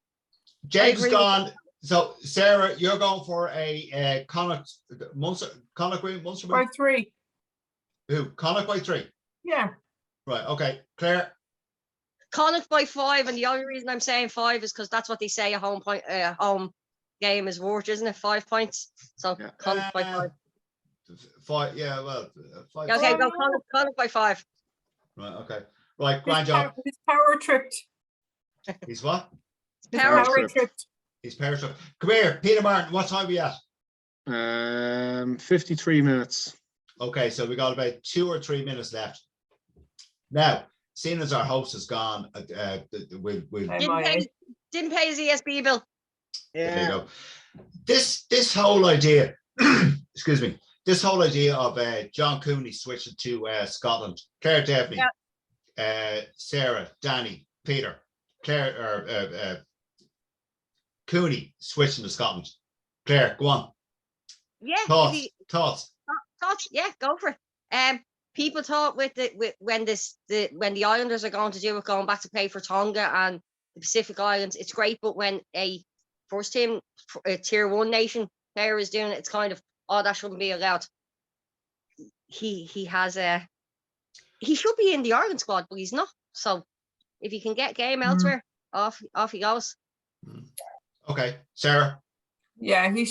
James agree gone. So Sarah, you're going for a Connacht Munster. Connacht win, Munster win? By 3. Who? Connacht by 3. Yeah. Right. Okay. Claire. Connacht by 5, and the only reason I'm saying 5 is because that's what they say a home game is worth, isn't it? 5 points. So Yeah. Connacht by 5. 5. Yeah. Well. 5. Okay, go Connacht by 5. Right. Okay. Right. Grand job. His power tripped. He's what? His Power power tripped. He's power trip. Come here, Peter Martin. What time are we at? 53 minutes. Okay, so we got about 2 or 3 minutes left. Now, seeing as our host is gone, we'll Didn't pay his ESB bill. there you go. This whole idea, excuse me, this whole idea of John Cooney switching to Scotland, Claire Devney, Sarah, Danny, Peter, Claire, Cooney switching to Scotland. Claire, go on. Yeah. Thoughts. Yeah, go for it. People thought when the Islanders are going to do it, going back to play for Tonga and the Pacific Islands, it's great. But when a first team, a tier 1 nation player is doing it, it's kind of, oh, that shouldn't be allowed. He should be in the Ireland squad, but he's not. So if you can get game elsewhere, off he goes. Okay, Sarah. Yeah, he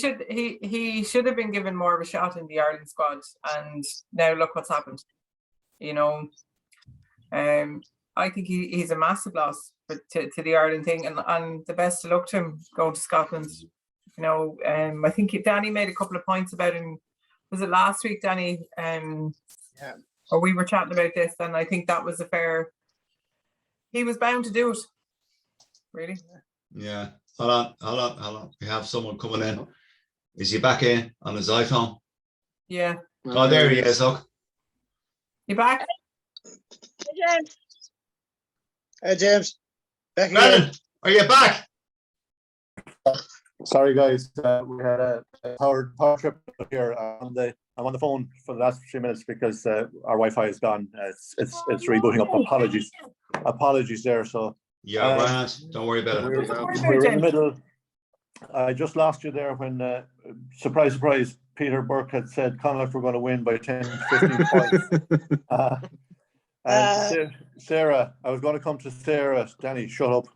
should have been given more of a shot in the Ireland squad, and now look what's happened. You know, I think he's a massive loss to the Ireland thing, and the best of luck to him going to Scotland. You know, I think Danny made a couple of points about him. Was it last week, Danny? Yeah. Or we were chatting about this, and I think that was a fair. He was bound to do it. Really. Yeah. Hold on. We have someone coming in. Is he back in on his iPhone? Yeah. Oh, there he is. Look. You back? Hey, James. Hey, James. Back again. Brennan, are you back? Sorry, guys. We had a power trip here. I'm on the phone for the last 3 minutes because our Wi-Fi is gone. It's rebooting up. Apologies there. So Yeah, right. Don't worry about it. we're in the middle. I just lost you there when, surprise, Peter Burke had said Connacht were going to win by 10, 15 points. And Sarah, I was going to come to Sarah. Danny, shut up.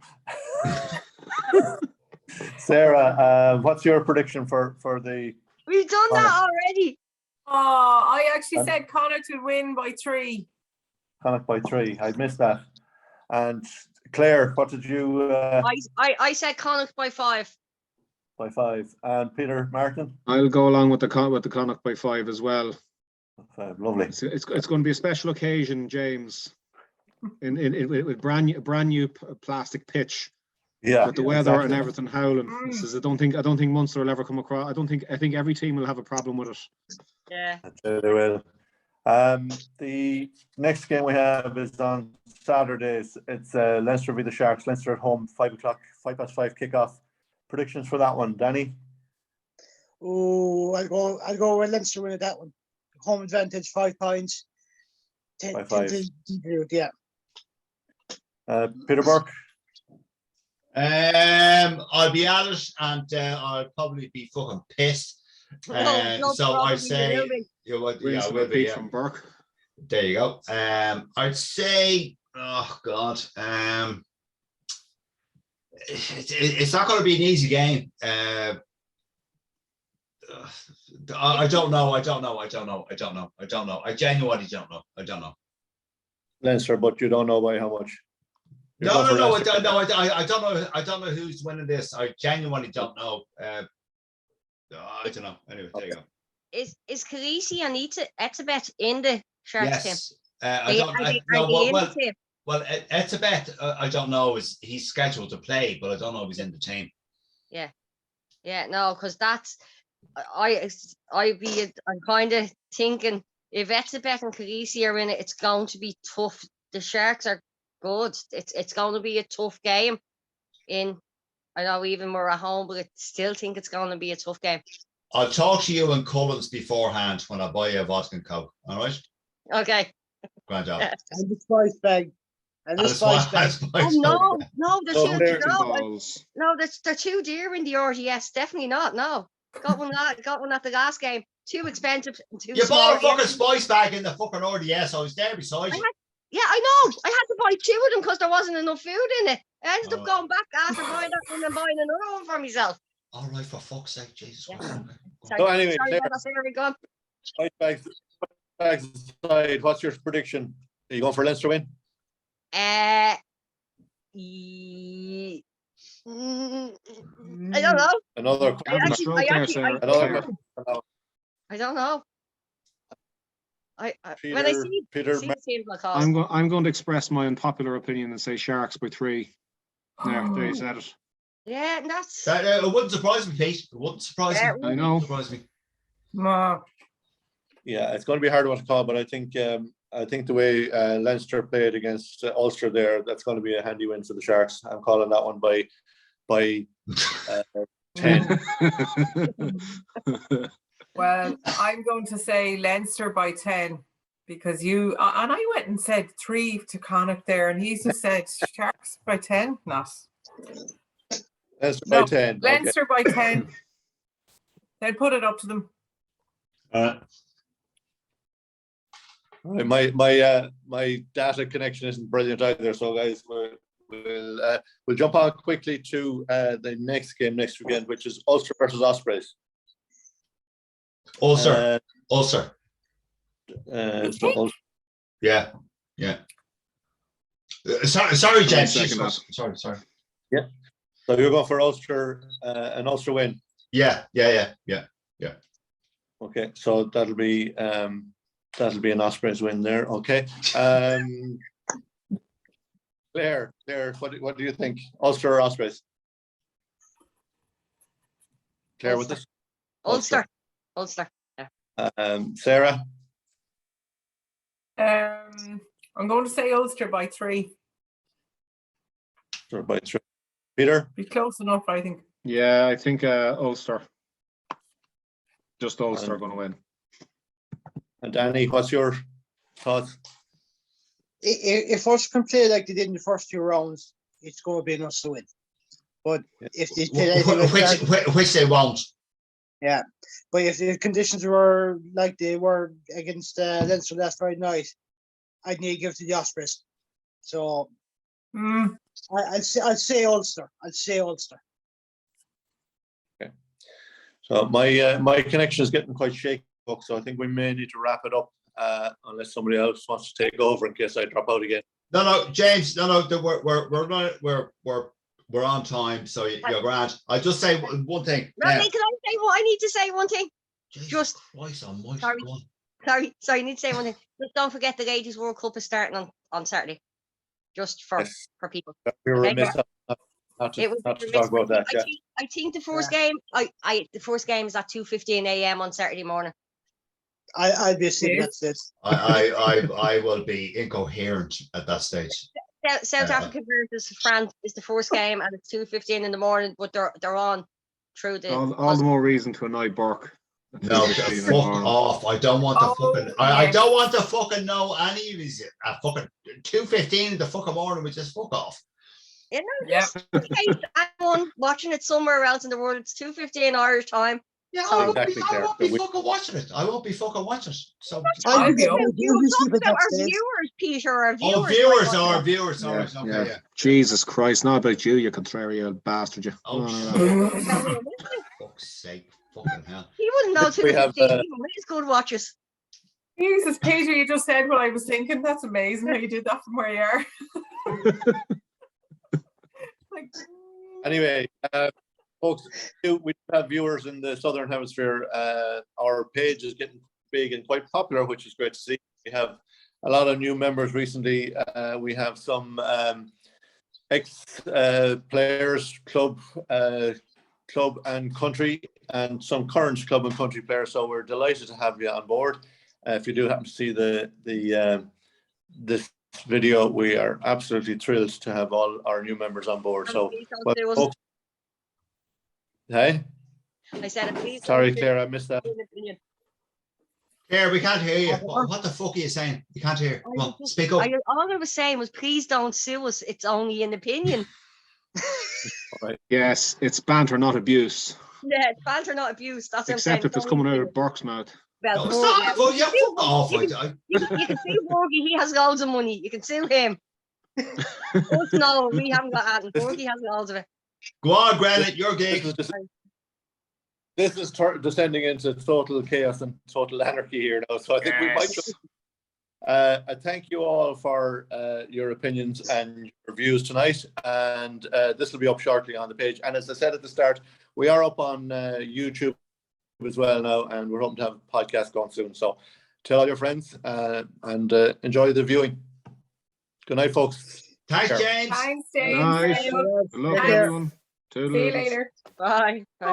Sarah, what's your prediction for the? We've done that already. Oh, I actually said Connacht would win by 3. Connacht by 3. I missed that. And Claire, what did you? I said Connacht by 5. By 5. And Peter Martin? I'll go along with the Connacht by 5 as well. 5, lovely. It's going to be a special occasion, James. With brand new plastic pitch. Yeah. With the weather and everything howling. I don't think Munster will ever come across. I think every team will have a problem with it. Yeah. They will. The next game we have is on Saturdays. It's Leinster v the Sharks. Leinster at home, 5 o'clock, 5:05 kickoff. Predictions for that one, Danny? Oh, I'll go with Leinster winning that one. Home advantage, 5 points. 10 yeah. Peter Burke? I'll be honest, and I'll probably be fucking pissed. So I say, will be from Burke. There you go. I'd say, oh God, it's not going to be an easy game. I don't know. I genuinely don't know. I don't know. Leinster, but you don't know by how much. No. I don't know. I don't know who's winning this. I genuinely don't know. I don't know. Anyway, there you go. Is Khaleesi and Etzebeth in the Sharks team? Yes. Well, Etzebeth, I don't know. He's scheduled to play, but I don't know if he's in the team. Yeah, no, because that's I'm kind of thinking if Etzebeth and Khaleesi are in it, it's going to be tough. The Sharks are good. It's going to be a tough game. I know even we're at home, but I still think it's going to be a tough game. I'll talk to you in Cullen's beforehand when I buy you a vodka and coke. All right. Okay. Grand job. And the spice bag. Oh no, they're too dear in the RTS. Definitely not. No, got one at the last game. Too expensive and too. You small. bought a fucking spice bag in the fucking RDS. I was there beside you. Yeah, I know. I had to buy 2 of them because there wasn't enough food in it. I ended up going back after buying that one and buying another one for myself. All right, for fuck's sake, Jesus Christ. So anyway, Sorry, bags aside, what's your prediction? Are you going for Leinster win? I don't know. Another I don't know. When I Peter, see Peter, the teams, I'll call. I'm going to express my unpopular opinion and say Sharks by 3. There you said it. Yeah, that's It wouldn't surprise me, Pete. It wouldn't surprise Yeah, me. I know. Surprise me. No. yeah, it's going to be a hard one to call, but I think the way Leinster played against Ulster there, that's going to be a handy win for the Sharks. I'm calling that one by 10. Well, I'm going to say Leinster by 10 because and I went and said 3 to Connacht there, and he's just said Sharks by 10. Not. Leinster No, by 10. Okay. Leinster by 10. Then put it up to them. All right, my data connection isn't brilliant either, so guys, we'll jump on quickly to the next game next weekend, which is Ulster versus Ospreys. Ulster. So Ulster. Yeah. Sorry, James. Second half. Sorry. Yeah. So you're going for Ulster, an Ulster win. Yeah. Okay, so that'll be an Ospreys win there. Okay. Claire, what do you think? Ulster or Ospreys? Claire with us? Ulster. Yeah. Sarah? I'm going to say Ulster by 3. Or by 3. Peter? Be close enough, I think. Yeah, I think Ulster. Just Ulster are going to win. And Danny, what's your thoughts? If Ulster can play like they did in the first 2 rounds, it's going to be an Ulster win. But if they play anything like that, Which they won't. yeah. But if the conditions were like they were against Leinster last Friday night, I'd need to give it to the Ospreys. So I'd say Ulster. Okay. So my connection is getting quite shaky, so I think we may need to wrap it up unless somebody else wants to take over in case I drop out again. No, James. No. We're on time, so you're grand. I just say one thing. No, can I say what I need to say? One thing. Jesus Christ almighty, Sorry, I need to say one thing. Just don't forget the Ladies World Cup is starting on Saturday. Just for people. We were Okay. remiss not to talk about that. Yeah. I think the first game. The first game is at 2:15 a.m. on Saturday morning. I'll be assuming that's it. I will be incoherent at that stage. South Africa versus France is the first game, and it's 2:15 in the morning. But they're on through the. All the more reason to annoy Burke. No, fuck off! I don't want to fucking. I don't want to fucking know any of these. Fucking 2:15 in the fucking morning, which is fuck off. You know, just in case anyone watching it somewhere else in the world, it's 2:15 Irish time. Yeah, So- I won't Exactly, be fucking watching it. I won't be fucking watching it. So I'll be You open. were talking about our viewers, Peter. Our viewers. Sorry. Yeah, Okay, yeah. Jesus Christ, not about you, you contrary bastard, you. Oh, No. fuck's sake, fucking hell. He wouldn't know We have, 2:15. He's good watchers. Jesus, Peter, you just said what I was thinking. That's amazing how you did that from where you are. Like, Anyway, folks, we have viewers in the Southern Hemisphere. Our page is getting big and quite popular, which is great to see. We have a lot of new members recently. We have some ex-players, club and country, and some current club and country players. So we're delighted to have you on board. If you do happen to see this video, we are absolutely thrilled to have all our new members on board. So, folks, hey, I said, please. sorry, Claire, I missed that. Claire, we can't hear you. What the fuck are you saying? You can't hear. Come on, speak up. All I was saying was, please don't sue us. It's only an opinion. Yes, it's banter, not abuse. Yeah, it's banter, not abuse. That's what I'm saying. Except if it's coming out of Burke's mouth. Well, No, stop. Well, yeah, fuck off. You can sue Borgie. He has loads of money. You can sue him. Us, no, we haven't got that. Borgie has loads of it. Go on, Granite, your gig. This is descending into total chaos and total anarchy here now. So I think we might just I thank you all for your opinions and your views tonight. And this will be up shortly on the page. And as I said at the start, we are up on YouTube as well now, and we're hoping to have a podcast going soon. So tell all your friends and enjoy the viewing. Good night, folks. Thanks, Care. James. Thanks, James. Nice. See you. Good luck, Take care. everyone. See you later. Bye. Bye.